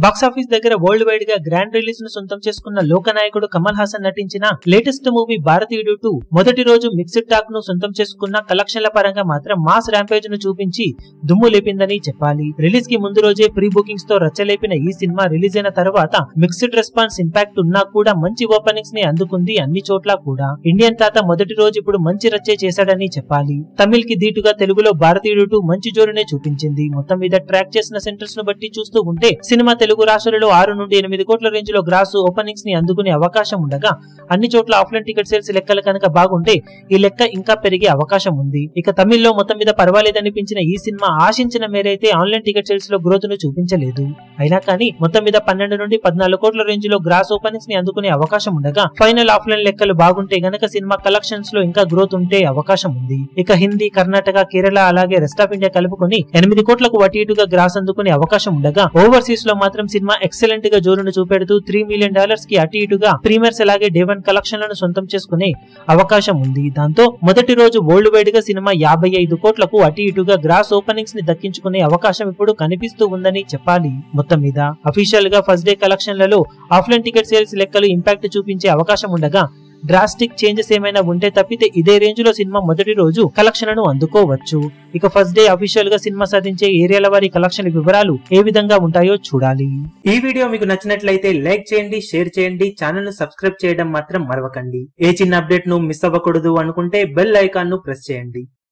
Box office దగ్గర world wide గా grand release ను సొంతం చేసుకున్న లోకనాయకుడు కమల్ హాసన్ నటించిన లేటెస్ట్ మూవీ భారతీయుడు 2 మొదటి రోజు మిక్స్డ్ టాక్ ను సొంతం చేసుకున్న కలెక్షన్ల పరంగా మాత్రం మాస్ ర్యాంపేజ్ ను చూపించి దుమ్ము లేపిందని చెప్పాలి. రిలీజ్ కి ముందు రోజే ప్రీ బుకింగ్స్ తో రచ్చలేపిన ఈ సినిమా రిలీజ్ అయిన తర్వాత మిక్స్డ్ రెస్పాన్స్ ఇంపాక్ట్ ఉన్నా కూడా మంచి ఓపెనింగ్స్ ని అందుకుంది అన్ని చోట్ల కూడా. ఇండియన్ తాత మొదటి రోజు ఇప్పుడు మంచి రచ్చే చేశాడని చెప్పాలి. తమిళ్ కి దీటుగా తెలుగులో భారతీయుడు 2 మంచి జోరునే చూపించింది. మొత్తం మీద ట్రాక్ చేసిన సెంటర్స్ ను బట్టి చూస్తూ ఉంటే సినిమా తెలుగు రాష్ట్రాలలో 6 నుండి 8 కోట్ల రేంజ్ లో గ్రాస్ ఓపెనింగ్స్ ని అందుకునే అవకాశం ఉండగా అన్ని చోట్ల ఆఫ్లైన్ టికెట్ సేల్స్ లెక్కలు కనుక బాగుంటే ఈ లెక్క ఇంకా పెరిగే అవకాశం ఉంది. ఇక తమిళ్లో మొత్తం మీద పర్వాలేదనిపించిన ఈ సినిమా ఆశించిన మేరైతే ఆన్లైన్ టికెట్ సేల్స్ లో గ్రోత్ ను చూపించలేదు. అయినా కానీ మొత్తం మీద 12 నుండి 14 కోట్ల రేంజ్ లో గ్రాస్ ఓపెనింగ్స్ ని అందుకునే అవకాశం ఉండగా ఫైనల్ ఆఫ్లైన్ లెక్కలు బాగుంటే గనక సినిమా కలెక్షన్స్ లో ఇంకా గ్రోత్ ఉంటే అవకాశం ఉంది. ఇక హిందీ, కర్ణాటక, కేరళ అలాగే రెస్ట్ ఆఫ్ ఇండియా కలుపుకొని 8 కోట్లకు అటు ఇటుగా గ్రాస్ అందుకునే అవకాశం ఉండగా ఓవర్సీస్ లో మాత్రం సినిమా ఎక్సలెంట్ గా జోరును చూపెడుతూ $3 మిలియన్ కి అటు ఇటుగా ప్రీమియర్స్ అలాగే డే 1 కలెక్షన్లను సొంతం చేసుకునే అవకాశం ఉంది. దాంతో మొదటి రోజు వరల్డ్ వైడ్ గా సినిమా 55 కోట్లకు అటు ఇటుగా గ్రాస్ ఓపెనింగ్స్ ని దక్కించుకునే అవకాశం ఇప్పుడు కనిపిస్తూ ఉందని చెప్పాలి. మొత్తం మీద అఫీషియల్ గా ఫస్ట్ డే కలెక్షన్లలో ఆఫ్లైన్ టికెట్ సేల్స్ లెక్కలు ఇంపాక్ట్ చూపించే అవకాశం ఉండగా డ్రాస్టిక్ చేంజెస్ ఏమైనా ఉంటే తప్పితే ఇదే రేంజ్ లో సినిమా మొదటి రోజు కలెక్షన్లను అందుకోవచ్చు. ఇక ఫస్ట్ డే అఫీషియల్ గా సినిమా సాధించే ఏరియాల వారి కలెక్షన్ వివరాలు ఏ విధంగా ఉంటాయో చూడాలి. ఈ వీడియో మీకు నచ్చినట్లయితే లైక్ చేయండి, షేర్ చేయండి, ఛానల్ ను సబ్స్క్రైబ్ చేయడం మాత్రం మరవకండి. ఏ చిన్న అప్డేట్ ను మిస్ అవ్వకూడదు అనుకుంటే బెల్ ఐకాన్ ను ప్రెస్ చేయండి.